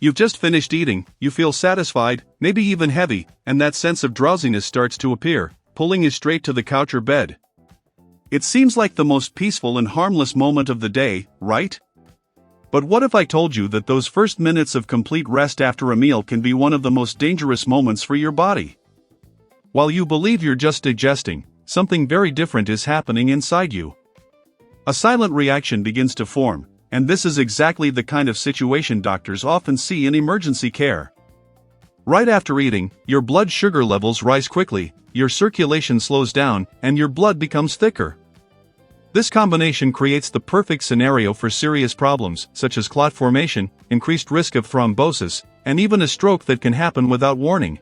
You've just finished eating, you feel satisfied, maybe even heavy, and that sense of drowsiness starts to appear, pulling you straight to the couch or bed. It seems like the most peaceful and harmless moment of the day, right? But what if I told you that those first minutes of complete rest after a meal can be one of the most dangerous moments for your body? While you believe you're just digesting, something very different is happening inside you. A silent reaction begins to form, and this is exactly the kind of situation doctors often see in emergency care. Right after eating, your blood sugar levels rise quickly, your circulation slows down, and your blood becomes thicker. This combination creates the perfect scenario for serious problems, such as clot formation, increased risk of thrombosis, and even a stroke that can happen without warning.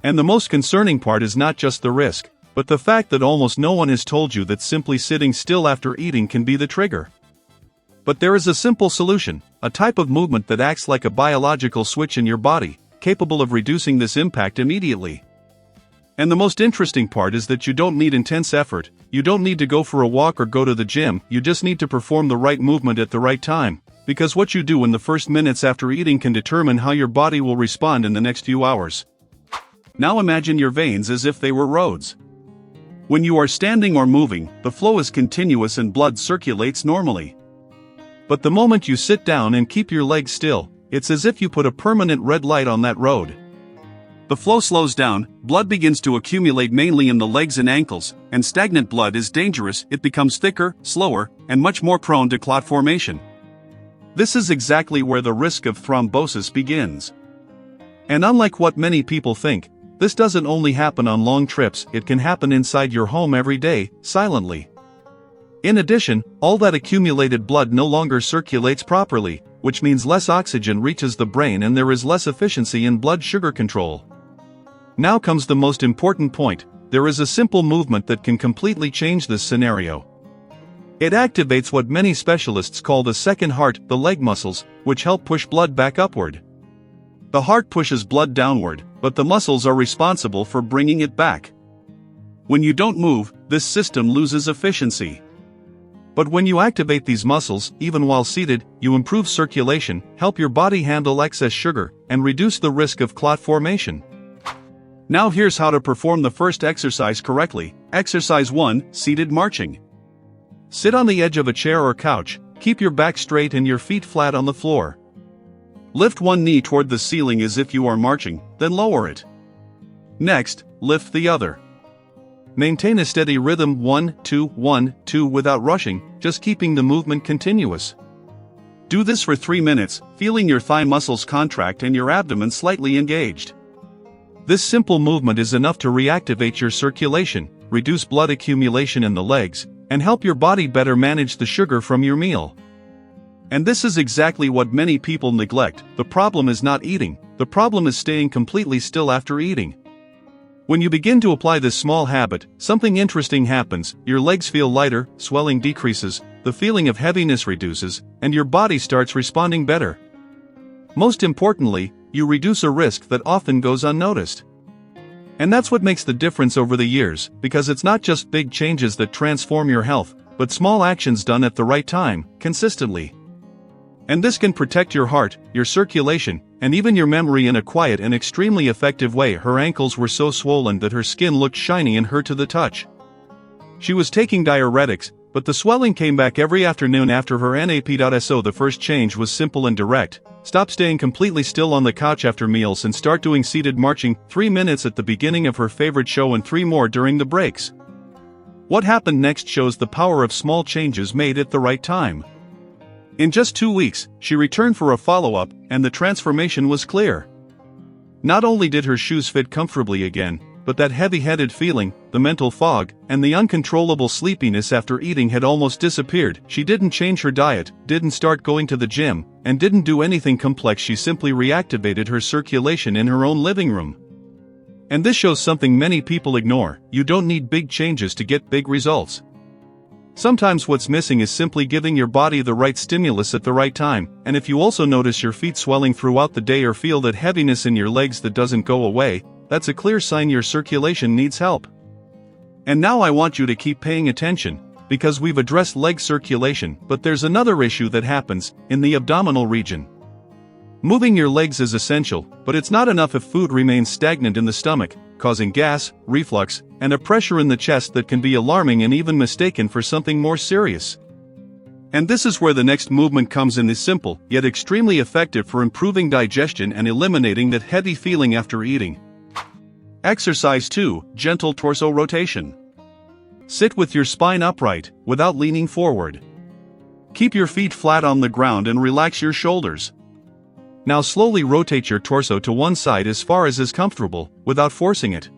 And the most concerning part is not just the risk, but the fact that almost no one has told you that simply sitting still after eating can be the trigger. But there is a simple solution, a type of movement that acts like a biological switch in your body, capable of reducing this impact immediately. And the most interesting part is that you don't need intense effort, you don't need to go for a walk or go to the gym, you just need to perform the right movement at the right time, because what you do in the first minutes after eating can determine how your body will respond in the next few hours. Now imagine your veins as if they were roads. When you are standing or moving, the flow is continuous and blood circulates normally. But the moment you sit down and keep your legs still, it's as if you put a permanent red light on that road. The flow slows down, blood begins to accumulate mainly in the legs and ankles, and stagnant blood is dangerous, it becomes thicker, slower, and much more prone to clot formation. This is exactly where the risk of thrombosis begins. And unlike what many people think, this doesn't only happen on long trips, it can happen inside your home every day, silently. In addition, all that accumulated blood no longer circulates properly, which means less oxygen reaches the brain and there is less efficiency in blood sugar control. Now comes the most important point, there is a simple movement that can completely change this scenario. It activates what many specialists call the second heart, the leg muscles, which help push blood back upward. The heart pushes blood downward, but the muscles are responsible for bringing it back. When you don't move, this system loses efficiency. But when you activate these muscles, even while seated, you improve circulation, help your body handle excess sugar, and reduce the risk of clot formation. Now here's how to perform the first exercise correctly. Exercise 1, Seated Marching. Sit on the edge of a chair or couch, keep your back straight and your feet flat on the floor. Lift one knee toward the ceiling as if you are marching, then lower it. Next, lift the other. Maintain a steady rhythm 1, 2, 1, 2 without rushing, just keeping the movement continuous. Do this for 3 minutes, feeling your thigh muscles contract and your abdomen slightly engaged. This simple movement is enough to reactivate your circulation, reduce blood accumulation in the legs, and help your body better manage the sugar from your meal. And this is exactly what many people neglect. The problem is not eating, the problem is staying completely still after eating. When you begin to apply this small habit, something interesting happens, your legs feel lighter, swelling decreases, the feeling of heaviness reduces, and your body starts responding better. Most importantly, you reduce a risk that often goes unnoticed. And that's what makes the difference over the years, because it's not just big changes that transform your health, but small actions done at the right time, consistently. And this can protect your heart, your circulation, and even your memory in a quiet and extremely effective way. Her ankles were so swollen that her skin looked shiny and hurt to the touch. She was taking diuretics, but the swelling came back every afternoon after her nap.so. The first change was simple and direct. Stop staying completely still on the couch after meals and start doing seated marching, 3 minutes at the beginning of her favorite show and 3 more during the breaks. What happened next shows the power of small changes made at the right time. In just 2 weeks, she returned for a follow-up, and the transformation was clear. Not only did her shoes fit comfortably again, but that heavy-headed feeling, the mental fog, and the uncontrollable sleepiness after eating had almost disappeared. She didn't change her diet, didn't start going to the gym, and didn't do anything complex. She simply reactivated her circulation in her own living room. And this shows something many people ignore: you don't need big changes to get big results. Sometimes what's missing is simply giving your body the right stimulus at the right time, and if you also notice your feet swelling throughout the day or feel that heaviness in your legs that doesn't go away, that's a clear sign your circulation needs help. And now I want you to keep paying attention, because we've addressed leg circulation, but there's another issue that happens in the abdominal region. Moving your legs is essential, but it's not enough if food remains stagnant in the stomach, causing gas, reflux, and a pressure in the chest that can be alarming and even mistaken for something more serious. And this is where the next movement comes in. Is simple, yet extremely effective for improving digestion and eliminating that heavy feeling after eating. Exercise 2, gentle torso rotation. Sit with your spine upright, without leaning forward. Keep your feet flat on the ground and relax your shoulders. Now slowly rotate your torso to one side as far as is comfortable, without forcing it.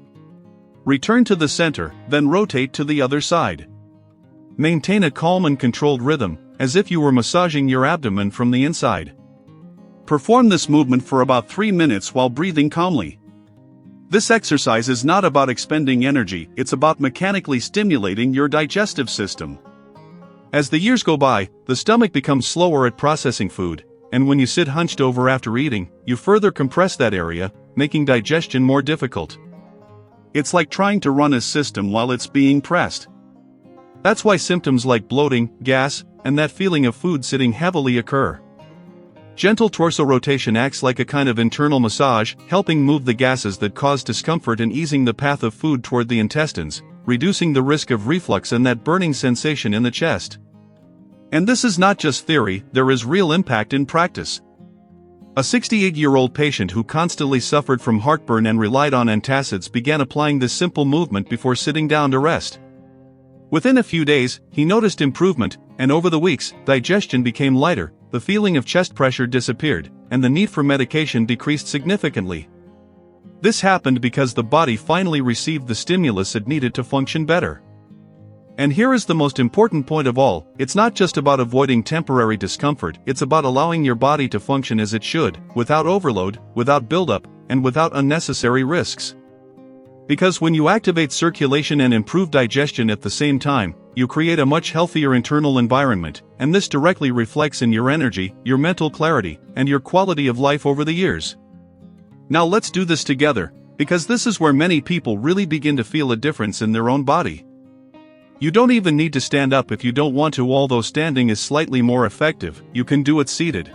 Return to the center, then rotate to the other side. Maintain a calm and controlled rhythm, as if you were massaging your abdomen from the inside. Perform this movement for about 3 minutes while breathing calmly. This exercise is not about expending energy, it's about mechanically stimulating your digestive system. As the years go by, the stomach becomes slower at processing food, and when you sit hunched over after eating, you further compress that area, making digestion more difficult. It's like trying to run a system while it's being pressed. That's why symptoms like bloating, gas, and that feeling of food sitting heavily occur. Gentle torso rotation acts like a kind of internal massage, helping move the gases that cause discomfort and easing the path of food toward the intestines, reducing the risk of reflux and that burning sensation in the chest. And this is not just theory, there is real impact in practice. A 68-year-old patient who constantly suffered from heartburn and relied on antacids began applying this simple movement before sitting down to rest. Within a few days, he noticed improvement, and over the weeks, digestion became lighter, the feeling of chest pressure disappeared, and the need for medication decreased significantly. This happened because the body finally received the stimulus it needed to function better. And here is the most important point of all, it's not just about avoiding temporary discomfort, it's about allowing your body to function as it should, without overload, without buildup, and without unnecessary risks. Because when you activate circulation and improve digestion at the same time, you create a much healthier internal environment, and this directly reflects in your energy, your mental clarity, and your quality of life over the years. Now let's do this together, because this is where many people really begin to feel a difference in their own body. You don't even need to stand up if you don't want to, although standing is slightly more effective, you can do it seated.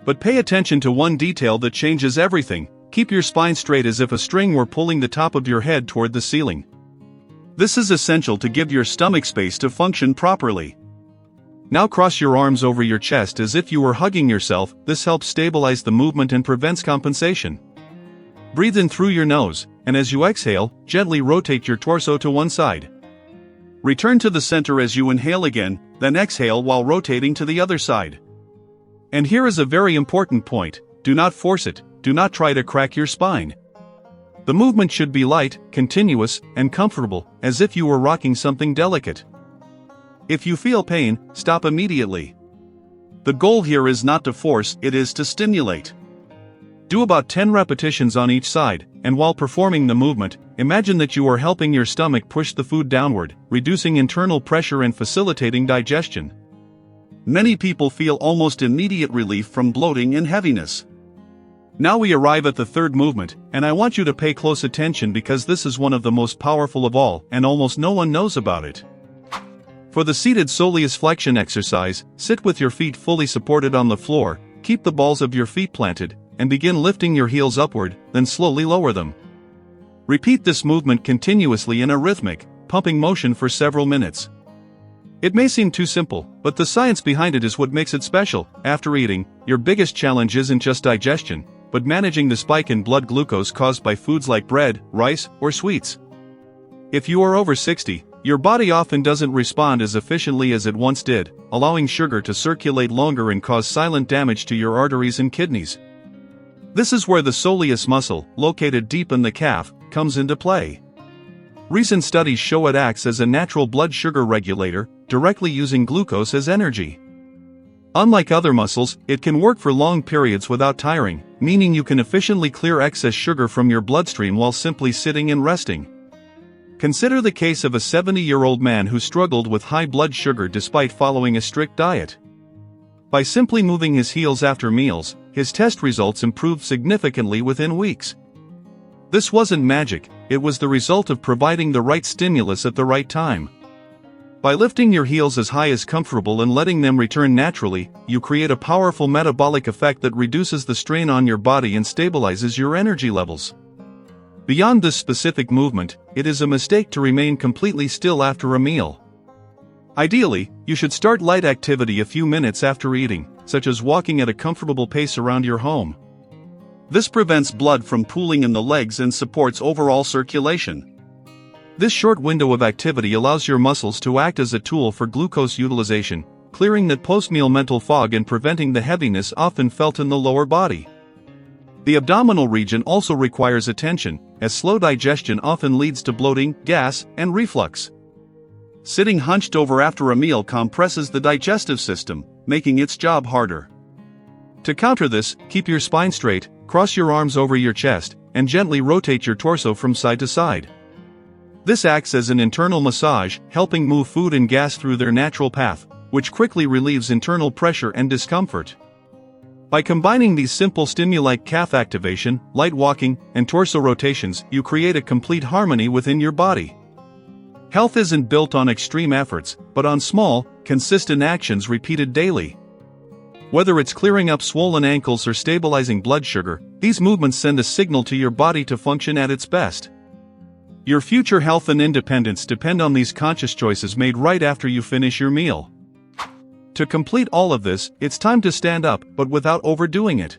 But pay attention to one detail that changes everything. Keep your spine straight as if a string were pulling the top of your head toward the ceiling. This is essential to give your stomach space to function properly. Now cross your arms over your chest as if you were hugging yourself, this helps stabilize the movement and prevents compensation. Breathe in through your nose, and as you exhale, gently rotate your torso to one side. Return to the center as you inhale again, then exhale while rotating to the other side. And here is a very important point, do not force it, do not try to crack your spine. The movement should be light, continuous, and comfortable, as if you were rocking something delicate. If you feel pain, stop immediately. The goal here is not to force, it is to stimulate. Do about 10 repetitions on each side, and while performing the movement, imagine that you are helping your stomach push the food downward, reducing internal pressure and facilitating digestion. Many people feel almost immediate relief from bloating and heaviness. Now we arrive at the third movement, and I want you to pay close attention because this is one of the most powerful of all, and almost no one knows about it. For the seated Soleus flexion exercise, sit with your feet fully supported on the floor, keep the balls of your feet planted, and begin lifting your heels upward, then slowly lower them. Repeat this movement continuously in a rhythmic, pumping motion for several minutes. It may seem too simple, but the science behind it is what makes it special. After eating, your biggest challenge isn't just digestion, but managing the spike in blood glucose caused by foods like bread, rice, or sweets. If you are over 60, your body often doesn't respond as efficiently as it once did, allowing sugar to circulate longer and cause silent damage to your arteries and kidneys. This is where the soleus muscle, located deep in the calf, comes into play. Recent studies show it acts as a natural blood sugar regulator, directly using glucose as energy. Unlike other muscles, it can work for long periods without tiring, meaning you can efficiently clear excess sugar from your bloodstream while simply sitting and resting. Consider the case of a 70-year-old man who struggled with high blood sugar despite following a strict diet. By simply moving his heels after meals, his test results improved significantly within weeks. This wasn't magic, it was the result of providing the right stimulus at the right time. By lifting your heels as high as comfortable and letting them return naturally, you create a powerful metabolic effect that reduces the strain on your body and stabilizes your energy levels. Beyond this specific movement, it is a mistake to remain completely still after a meal. Ideally, you should start light activity a few minutes after eating, such as walking at a comfortable pace around your home. This prevents blood from pooling in the legs and supports overall circulation. This short window of activity allows your muscles to act as a tool for glucose utilization, clearing that post-meal mental fog and preventing the heaviness often felt in the lower body. The abdominal region also requires attention, as slow digestion often leads to bloating, gas, and reflux. Sitting hunched over after a meal compresses the digestive system, making its job harder. To counter this, keep your spine straight, cross your arms over your chest, and gently rotate your torso from side to side. This acts as an internal massage, helping move food and gas through their natural path, which quickly relieves internal pressure and discomfort. By combining these simple stimuli like calf activation, light walking, and torso rotations, you create a complete harmony within your body. Health isn't built on extreme efforts, but on small, consistent actions repeated daily. Whether it's clearing up swollen ankles or stabilizing blood sugar, these movements send a signal to your body to function at its best. Your future health and independence depend on these conscious choices made right after you finish your meal. To complete all of this, it's time to stand up, but without overdoing it.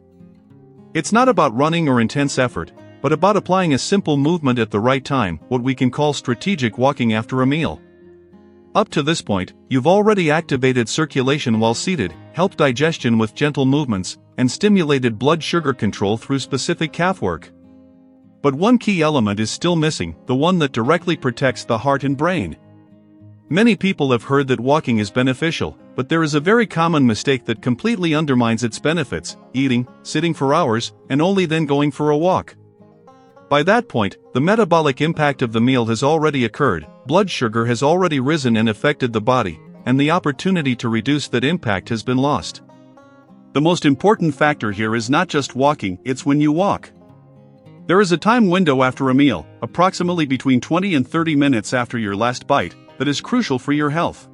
It's not about running or intense effort, but about applying a simple movement at the right time, what we can call strategic walking after a meal. Up to this point, you've already activated circulation while seated, helped digestion with gentle movements, and stimulated blood sugar control through specific calf work. But one key element is still missing, the one that directly protects the heart and brain. Many people have heard that walking is beneficial, but there is a very common mistake that completely undermines its benefits: eating, sitting for hours, and only then going for a walk. By that point, the metabolic impact of the meal has already occurred, blood sugar has already risen and affected the body, and the opportunity to reduce that impact has been lost. The most important factor here is not just walking, it's when you walk. There is a time window after a meal, approximately between 20 and 30 minutes after your last bite, that is crucial for your health.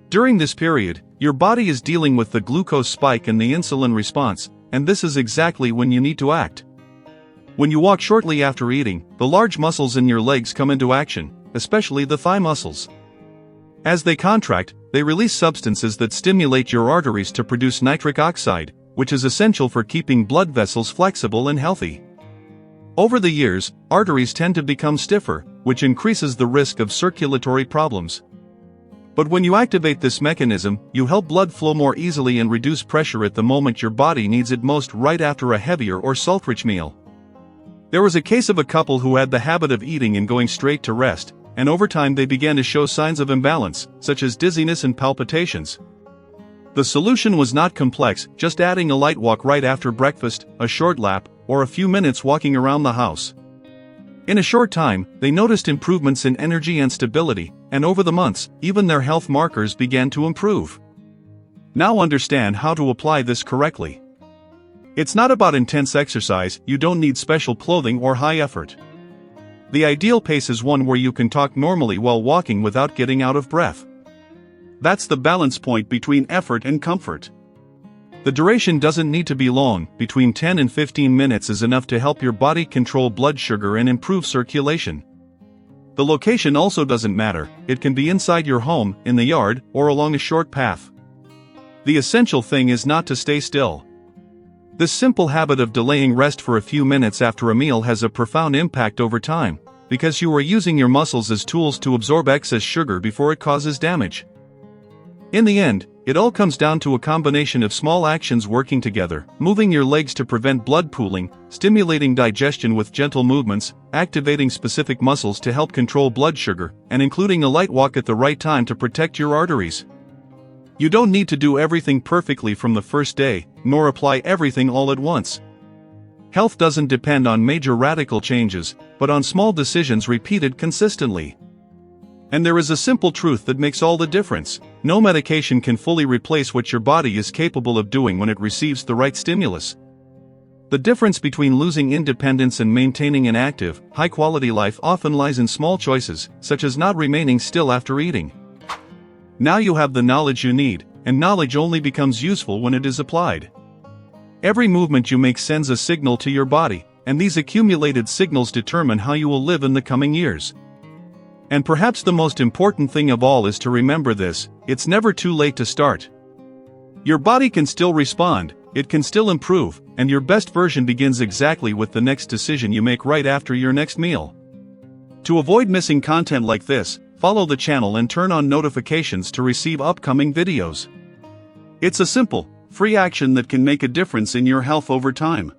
During this period, your body is dealing with the glucose spike and the insulin response, and this is exactly when you need to act. When you walk shortly after eating, the large muscles in your legs come into action, especially the thigh muscles. As they contract, they release substances that stimulate your arteries to produce nitric oxide, which is essential for keeping blood vessels flexible and healthy. Over the years, arteries tend to become stiffer, which increases the risk of circulatory problems. But when you activate this mechanism, you help blood flow more easily and reduce pressure at the moment your body needs it most, right after a heavier or salt-rich meal. There was a case of a couple who had the habit of eating and going straight to rest, and over time they began to show signs of imbalance, such as dizziness and palpitations. The solution was not complex, just adding a light walk right after breakfast, a short lap, or a few minutes walking around the house. In a short time, they noticed improvements in energy and stability, and over the months, even their health markers began to improve. Now understand how to apply this correctly. It's not about intense exercise, you don't need special clothing or high effort. The ideal pace is one where you can talk normally while walking without getting out of breath. That's the balance point between effort and comfort. The duration doesn't need to be long, between 10 and 15 minutes is enough to help your body control blood sugar and improve circulation. The location also doesn't matter, it can be inside your home, in the yard, or along a short path. The essential thing is not to stay still. This simple habit of delaying rest for a few minutes after a meal has a profound impact over time, because you are using your muscles as tools to absorb excess sugar before it causes damage. In the end, it all comes down to a combination of small actions working together: moving your legs to prevent blood pooling, stimulating digestion with gentle movements, activating specific muscles to help control blood sugar, and including a light walk at the right time to protect your arteries. You don't need to do everything perfectly from the first day, nor apply everything all at once. Health doesn't depend on major radical changes, but on small decisions repeated consistently. And there is a simple truth that makes all the difference: no medication can fully replace what your body is capable of doing when it receives the right stimulus. The difference between losing independence and maintaining an active, high-quality life often lies in small choices, such as not remaining still after eating. Now you have the knowledge you need, and knowledge only becomes useful when it is applied. Every movement you make sends a signal to your body, and these accumulated signals determine how you will live in the coming years. And perhaps the most important thing of all is to remember this: it's never too late to start. Your body can still respond, it can still improve, and your best version begins exactly with the next decision you make right after your next meal. To avoid missing content like this, follow the channel and turn on notifications to receive upcoming videos. It's a simple, free action that can make a difference in your health over time.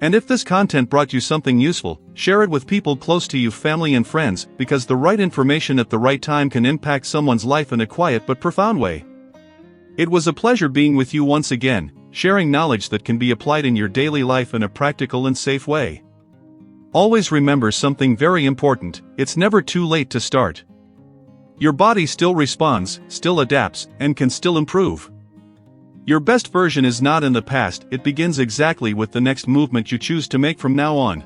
And if this content brought you something useful, share it with people close to you, family and friends, because the right information at the right time can impact someone's life in a quiet but profound way. It was a pleasure being with you once again, sharing knowledge that can be applied in your daily life in a practical and safe way. Always remember something very important: it's never too late to start. Your body still responds, still adapts, and can still improve. Your best version is not in the past, it begins exactly with the next movement you choose to make from now on.